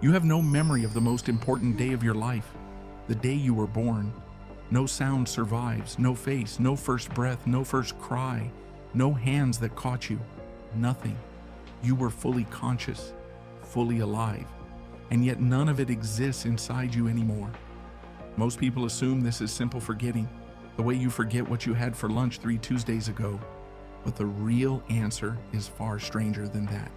You have no memory of the most important day of your life, the day you were born. No sound survives, no face, no first breath, no first cry, no hands that caught you, nothing. You were fully conscious, fully alive, and yet none of it exists inside you anymore. Most people assume this is simple forgetting, the way you forget what you had for lunch 3 Tuesdays ago. But the real answer is far stranger than that.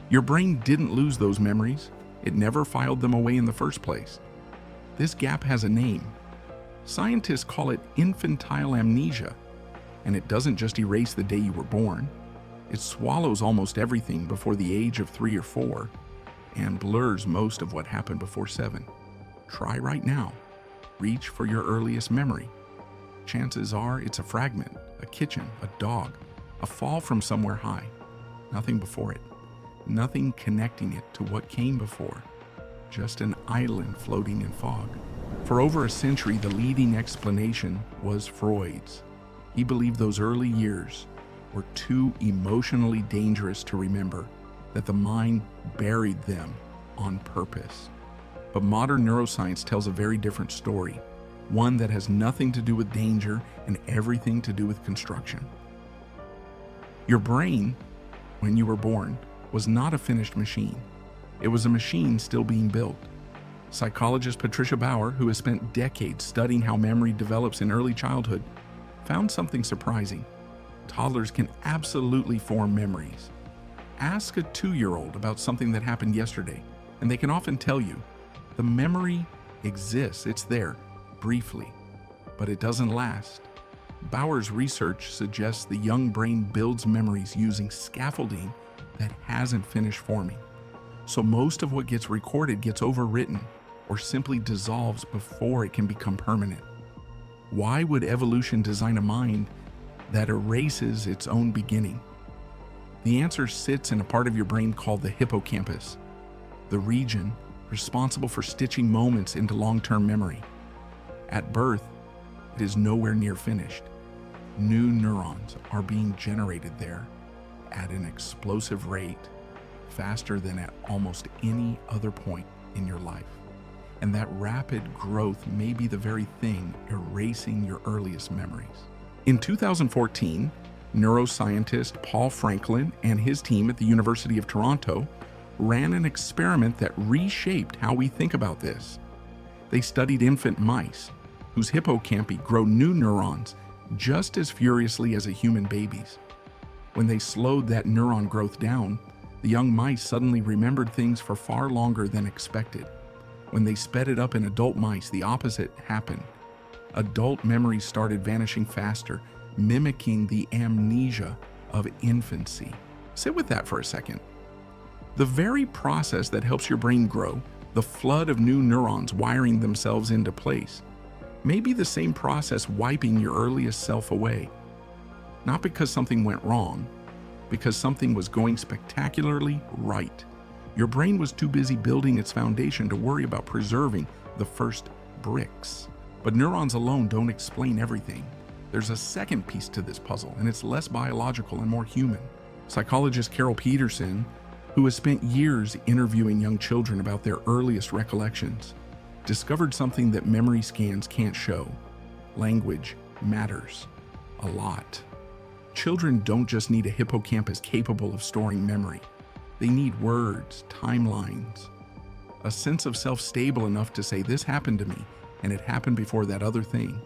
Your brain didn't lose those memories. It never filed them away in the first place. This gap has a name. Scientists call it infantile amnesia, and it doesn't just erase the day you were born. It swallows almost everything before the age of 3 or 4 and blurs most of what happened before 7. Try right now. Reach for your earliest memory. Chances are it's a fragment, a kitchen, a dog, a fall from somewhere high. Nothing before it. Nothing connecting it to what came before. Just an island floating in fog. For over a century, the leading explanation was Freud's. He believed those early years were too emotionally dangerous to remember, that the mind buried them on purpose. But modern neuroscience tells a very different story, one that has nothing to do with danger and everything to do with construction. Your brain, when you were born, was not a finished machine. It was a machine still being built. Psychologist Patricia Bauer, who has spent decades studying how memory develops in early childhood, found something surprising. Toddlers can absolutely form memories. Ask a 2-year-old about something that happened yesterday, and they can often tell you. The memory exists, it's there, briefly, but it doesn't last. Bauer's research suggests the young brain builds memories using scaffolding that hasn't finished forming. So most of what gets recorded gets overwritten or simply dissolves before it can become permanent. Why would evolution design a mind that erases its own beginning? The answer sits in a part of your brain called the hippocampus, the region responsible for stitching moments into long-term memory. At birth, it is nowhere near finished. New neurons are being generated there at an explosive rate, faster than at almost any other point in your life. And that rapid growth may be the very thing erasing your earliest memories. In 2014, neuroscientist Paul Frankland and his team at the University of Toronto ran an experiment that reshaped how we think about this. They studied infant mice, whose hippocampi grow new neurons just as furiously as a human baby's. When they slowed that neuron growth down, the young mice suddenly remembered things for far longer than expected. When they sped it up in adult mice, the opposite happened. Adult memories started vanishing faster, mimicking the amnesia of infancy. Sit with that for a second. The very process that helps your brain grow, the flood of new neurons wiring themselves into place, may be the same process wiping your earliest self away. Not because something went wrong, because something was going spectacularly right. Your brain was too busy building its foundation to worry about preserving the first bricks. But neurons alone don't explain everything. There's a second piece to this puzzle, and it's less biological and more human. Psychologist Peterson, who has spent years interviewing young children about their earliest recollections, discovered something that memory scans can't show. Language matters a lot. Children don't just need a hippocampus capable of storing memory. They need words, timelines, a sense of self stable enough to say, this happened to me, and it happened before that other thing.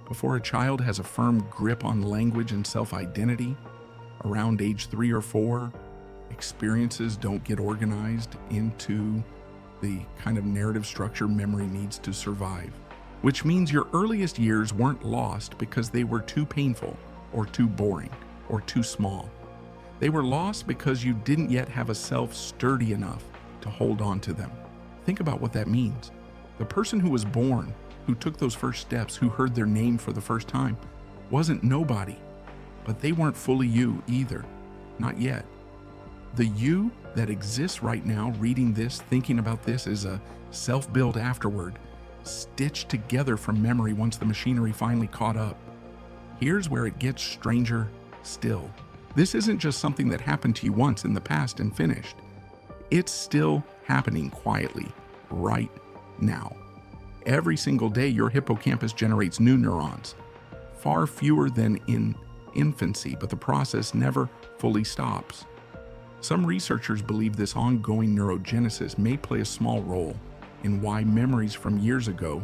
Before a child has a firm grip on language and self-identity, around age 3 or 4, experiences don't get organized into the kind of narrative structure memory needs to survive. Which means your earliest years weren't lost because they were too painful, or too boring, or too small. They were lost because you didn't yet have a self sturdy enough to hold on to them. Think about what that means. The person who was born, who took those first steps, who heard their name for the first time, wasn't nobody, but they weren't fully you either. Not yet. The you that exists right now, reading this, thinking about this, is a self-built afterward, stitched together from memory once the machinery finally caught up. Here's where it gets stranger still. This isn't just something that happened to you once in the past and finished. It's still happening quietly right now. Every single day, your hippocampus generates new neurons, far fewer than in infancy, but the process never fully stops. Some researchers believe this ongoing neurogenesis may play a small role in why memories from years ago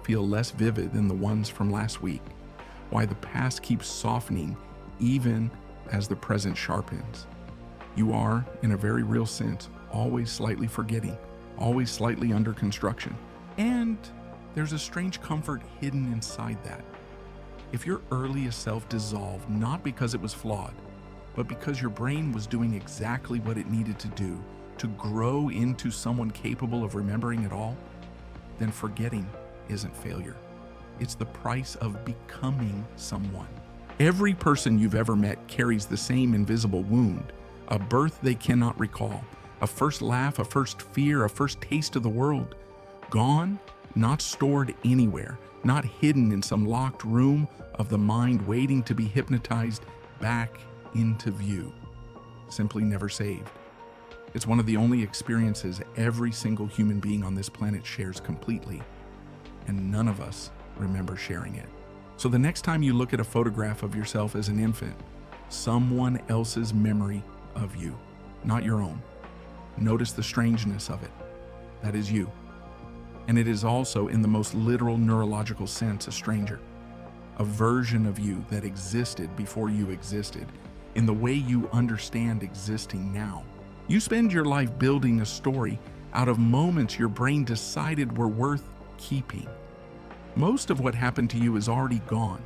feel less vivid than the ones from last week, why the past keeps softening even as the present sharpens. You are, in a very real sense, always slightly forgetting, always slightly under construction. And there's a strange comfort hidden inside that. If your earliest self dissolved not because it was flawed, but because your brain was doing exactly what it needed to do to grow into someone capable of remembering it all, then forgetting isn't failure. It's the price of becoming someone. Every person you've ever met carries the same invisible wound, a birth they cannot recall, a first laugh, a first fear, a first taste of the world. Gone, not stored anywhere, not hidden in some locked room of the mind waiting to be hypnotized back into view. Simply never saved. It's one of the only experiences every single human being on this planet shares completely, and none of us remember sharing it. So the next time you look at a photograph of yourself as an infant, someone else's memory of you, not your own, notice the strangeness of it. That is you. And it is also, in the most literal neurological sense, a stranger, a version of you that existed before you existed, in the way you understand existing now. You spend your life building a story out of moments your brain decided were worth keeping. Most of what happened to you is already gone,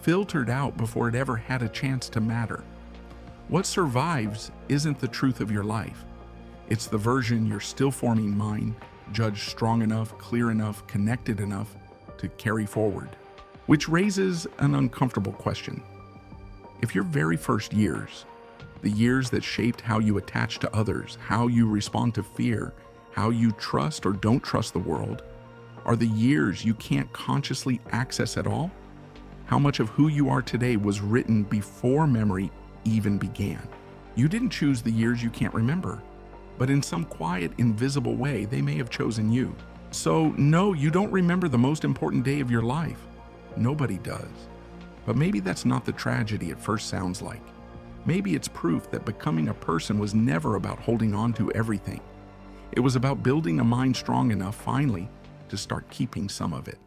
filtered out before it ever had a chance to matter. What survives isn't the truth of your life. It's the version your still forming mind judged strong enough, clear enough, connected enough to carry forward. Which raises an uncomfortable question. If your very first years, the years that shaped how you attach to others, how you respond to fear, how you trust or don't trust the world, are the years you can't consciously access at all, how much of who you are today was written before memory even began? You didn't choose the years you can't remember, but in some quiet, invisible way, they may have chosen you. So no, you don't remember the most important day of your life. Nobody does. But maybe that's not the tragedy it first sounds like. Maybe it's proof that becoming a person was never about holding on to everything. It was about building a mind strong enough finally to start keeping some of it.